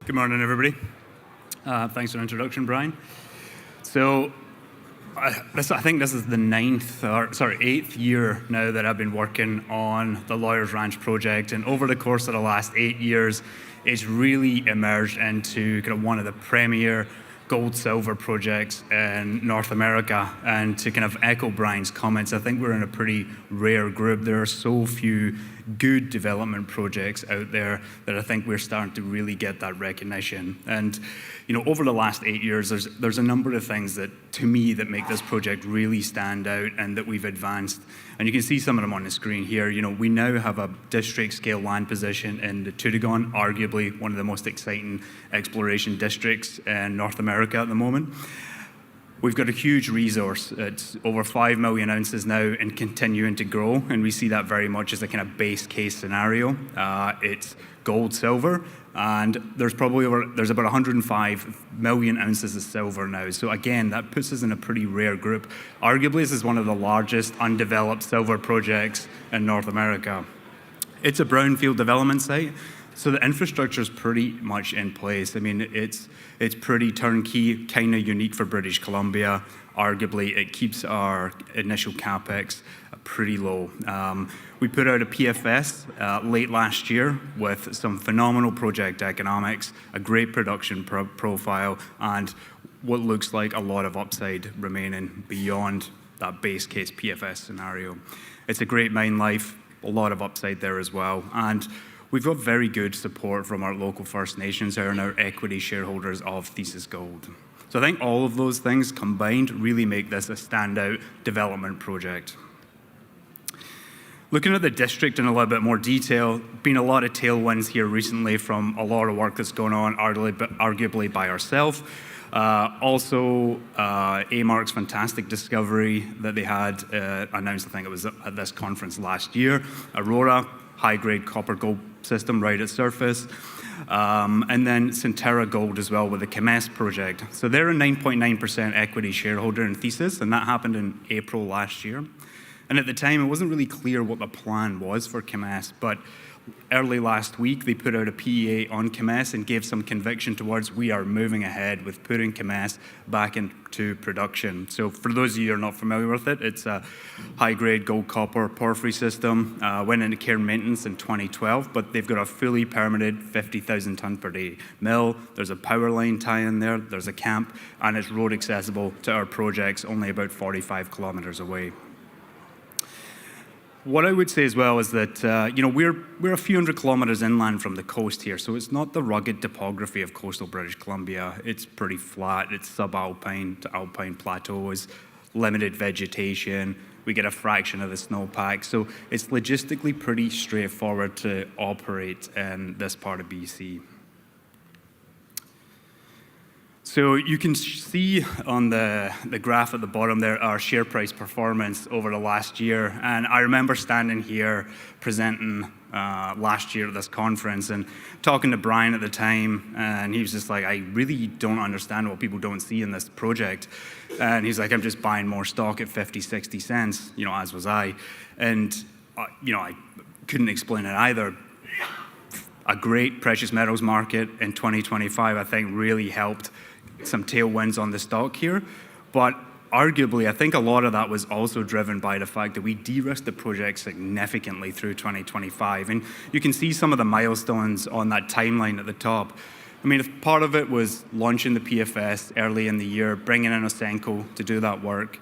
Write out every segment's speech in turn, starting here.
Good morning, everybody. Thanks for the introduction, Brian. So, I think this is the eighth year now that I've been working on the Lawyers Ranch project, and over the course of the last 8 years, it's really emerged into kind of one of the premier gold-silver projects in North America. And to kind of echo Brian's comments, I think we're in a pretty rare group. There are so few good development projects out there that I think we're starting to really get that recognition. And over the last 8 years, there's a number of things that, to me, that make this project really stand out and that we've advanced. And you can see some of them on the screen here. We now have a district-scale land position in the Toodoggone, arguably one of the most exciting exploration districts in North America at the moment. We've got a huge resource. It's over 5 million ounces now and continuing to grow, and we see that very much as a kind of base case scenario. It's gold, silver, and there's about 105 million ounces of silver now. So again, that puts us in a pretty rare group. Arguably, this is one of the largest undeveloped silver projects in North America. It's a brownfield development site, so the infrastructure is pretty much in place. I mean, it's pretty turnkey, kind of unique for British Columbia. Arguably, it keeps our initial capex pretty low. We put out a PFS late last year with some phenomenal project economics, a great production profile, and what looks like a lot of upside remaining beyond that base case PFS scenario. It's a great mine life, a lot of upside there as well. And we've got very good support from our local First Nations who are our equity shareholders of Thesis Gold. So I think all of those things combined really make this a standout development project. Looking at the district in a little bit more detail, been a lot of tailwinds here recently from a lot of work that's going on, arguably by ourselves. Also, A-Mark's fantastic discovery that they had announced, I think it was at this conference last year. Aurora, high-grade copper-gold system right at surface. And then Centerra Gold as well with the Kemess project. So they're a 9.9% equity shareholder in Thesis, and that happened in April last year. And at the time, it wasn't really clear what the plan was for Kemess, but early last week, they put out a PEA on Kemess and gave some conviction towards we are moving ahead with putting Kemess back into production. So for those of you who are not familiar with it, it's a high-grade gold-copper porphyry system. Went into care and maintenance in 2012, but they've got a fully permitted 50,000 ton per day mill. There's a power line tie-in there. There's a camp, and it's road accessible to our projects, only about 45 kilometers away. What I would say as well is that we're a few hundred kilometers inland from the coast here, so it's not the rugged topography of coastal British Columbia. It's pretty flat. It's subalpine to alpine plateaus, limited vegetation. We get a fraction of the snowpack, so it's logistically pretty straightforward to operate in this part of BC. So you can see on the graph at the bottom there our share price performance over the last year. And I remember standing here presenting last year at this conference and talking to Brian at the time, and he was just like, I really don't understand what people don't see in this project. And he's like, I'm just buying more stock at 50, 60 cents, as was I. And, I couldn't explain it either. A great precious metals market in 2025, I think, really helped some tailwinds on the stock here, but arguably, I think a lot of that was also driven by the fact that we de-risked the project significantly through 2025, and you can see some of the milestones on that timeline at the top. I mean, part of it was launching the PFS early in the year, bringing in Ausenco to do that work.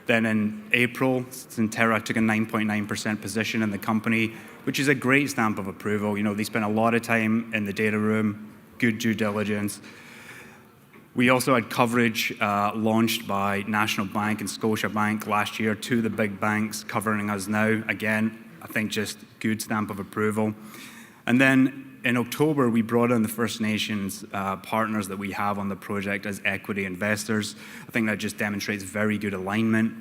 Then in April, Centerra took a 9.9% position in the company, which is a great stamp of approval. They spent a lot of time in the data room, good due diligence. We also had coverage launched by National Bank and Scotiabank last year, two of the big banks covering us now. Again, I think just good stamp of approval. And then in October, we brought in the First Nations partners that we have on the project as equity investors. I think that just demonstrates very good alignment.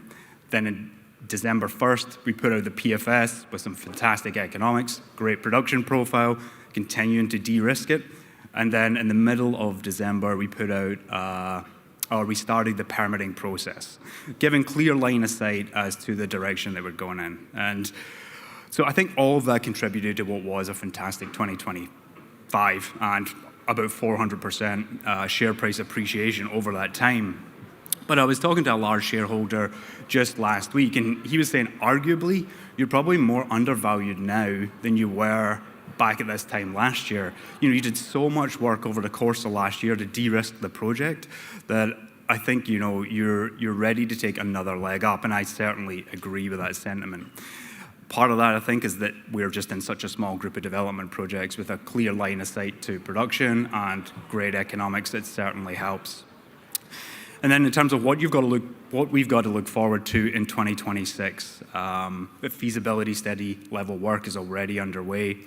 Then in December 1st, we put out the PFS with some fantastic economics, great production profile, continuing to de-risk it. And then in the middle of December, we put out, we started the permitting process, giving clear line of sight as to the direction that we're going in. And so I think all of that contributed to what was a fantastic 2025. And about 400% share price appreciation over that time. But I was talking to a large shareholder just last week, and he was saying, arguably, you're probably more undervalued now than you were back at this time last year. You did so much work over the course of last year to de-risk the project that I think you're ready to take another leg up, and I certainly agree with that sentiment. Part of that, I think, is that we're just in such a small group of development projects with a clear line of sight to production and great economics. It certainly helps. And then in terms of what we've got to look forward to in 2026, the feasibility study level work is already underway.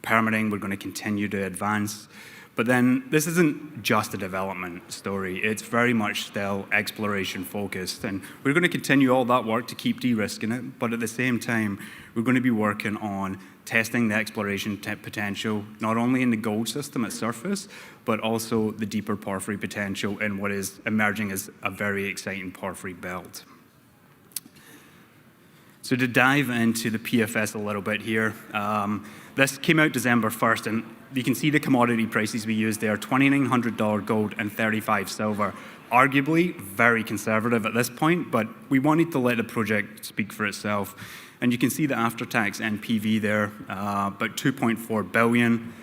Permitting, we're going to continue to advance. But then this isn't just a development story. It's very much still exploration focused. And we're going to continue all that work to keep de-risking it. But at the same time, we're going to be working on testing the exploration potential, not only in the gold system at surface, but also the deeper porphyry potential in what is emerging as a very exciting porphyry belt. So to dive into the PFS a little bit here, this came out December 1st, and you can see the commodity prices we used there, $2,900 gold and 35 silver. Arguably very conservative at this point, but we wanted to let the project speak for itself. And you can see the after-tax NPV there, about $2.4 billion,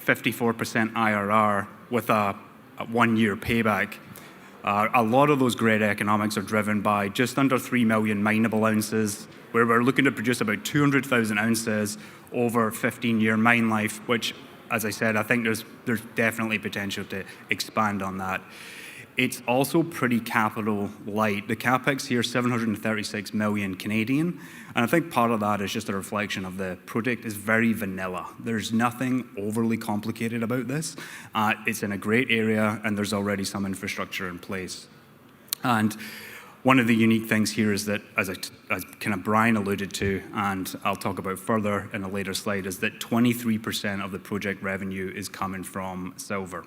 54% IRR with a 1-year payback. A lot of those great economics are driven by just under 3 million mineable ounces, where we're looking to produce about 200,000 ounces over 15-year mine life, which, as I said, I think there's definitely potential to expand on that. It's also pretty capital light. The capex here, 736 million Canadian, and I think part of that is just a reflection of the project is very vanilla. There's nothing overly complicated about this. It's in a great area, and there's already some infrastructure in place. And one of the unique things here is that, as kind of Brian alluded to, and I'll talk about further in a later slide, is that 23% of the project revenue is coming from silver.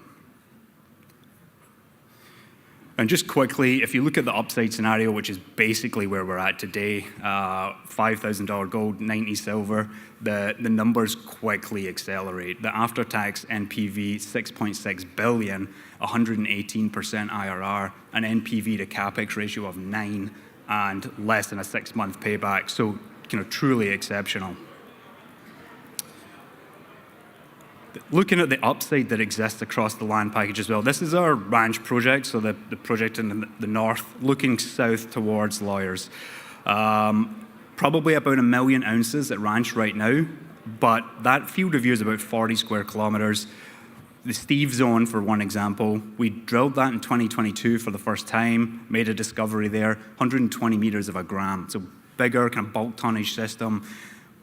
And just quickly, if you look at the upside scenario, which is basically where we're at today, $5,000 gold, 90 silver, the numbers quickly accelerate. The after-tax NPV, $6.6 billion, 118% IRR, an NPV to capex ratio of 9, and less than a 6-month payback. So, truly exceptional. Looking at the upside that exists across the land package as well, this is our ranch project, so the project in the north, looking south towards Lawyers. Probably about 1 million ounces at ranch right now, but that field of view is about 40 square kilometers. The Steve zone, for one example, we drilled that in 2022 for the first time, made a discovery there, 120 meters of a gram, so bigger kind of bulk tonnage system.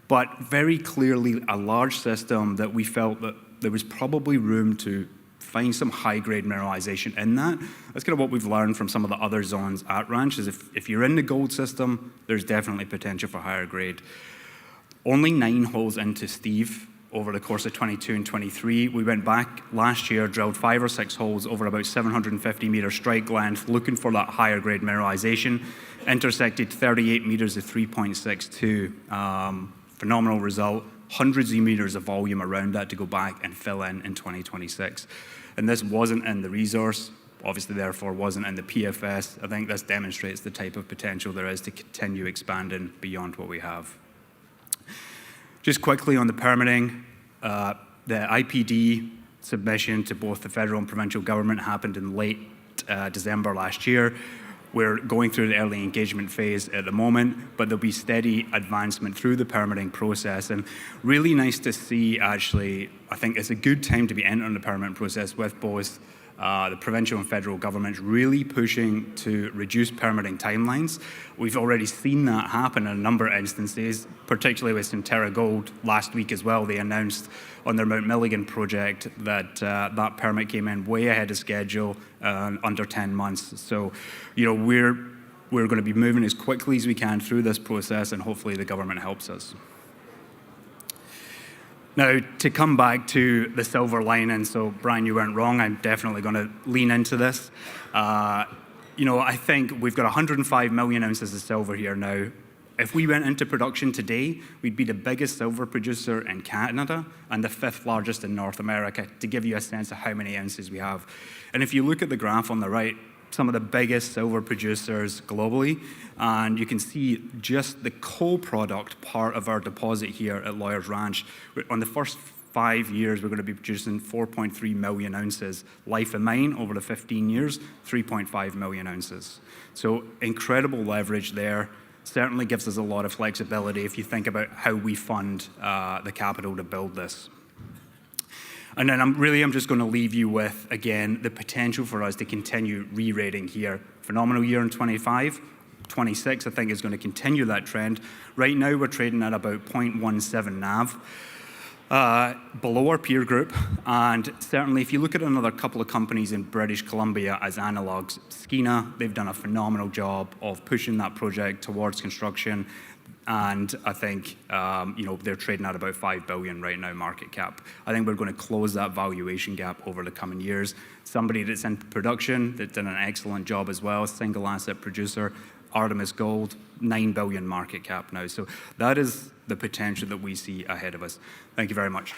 But very clearly a large system that we felt that there was probably room to find some high-grade mineralization in that. That's kind of what we've learned from some of the other zones at Ranch, is if you're in the gold system, there's definitely potential for higher grade. Only 9 holes into Steve over the course of 22 and 23. We went back last year, drilled 5 or 6 holes over about 750 meter strike length, looking for that higher grade mineralization, intersected 38 meters of 3.62. Phenomenal result, hundreds of meters of volume around that to go back and fill in 2026. And this wasn't in the resource, obviously therefore wasn't in the PFS. I think this demonstrates the type of potential there is to continue expanding beyond what we have. Just quickly on the permitting, the IPD submission to both the federal and provincial government happened in late December last year. We're going through the early engagement phase at the moment, but there'll be steady advancement through the permitting process. And really nice to see, actually, I think it's a good time to be entering the permitting process with both the provincial and federal governments really pushing to reduce permitting timelines. We've already seen that happen in a number of instances, particularly with Centerra Gold last week as well. They announced on their Mount Milligan project that that permit came in way ahead of schedule, under 10 months. So, we're going to be moving as quickly as we can through this process, and hopefully the government helps us. Now, to come back to the silver lining, so Brian, you weren't wrong. I'm definitely going to lean into this. I think we've got 105 million ounces of silver here now. if we went into production today, we'd be the biggest silver producer in Canada and the 5th largest in North America, to give you a sense of how many ounces we have. And if you look at the graph on the right, some of the biggest silver producers globally, and you can see just the co-product part of our deposit here at Lawyers Ranch. On the first 5 years, we're going to be producing 4.3 million ounces. Life of mine, over the 15 years, 3.5 million ounces. So incredible leverage there. Certainly gives us a lot of flexibility if you think about how we fund the capital to build this. And then I'm just going to leave you with, again, the potential for us to continue re-rating here. Phenomenal year in 25. 26, I think, is going to continue that trend. Right now, we're trading at about 0.17 NAV. Below our peer group, and certainly if you look at another couple of companies in British Columbia as analogs, Skeena, they've done a phenomenal job of pushing that project towards construction, and I think they're trading at about 5 billion right now market cap. I think we're going to close that valuation gap over the coming years. Somebody that's in production that did an excellent job as well, single asset producer, Artemis Gold, 9 billion market cap now. So that is the potential that we see ahead of us. Thank you very much.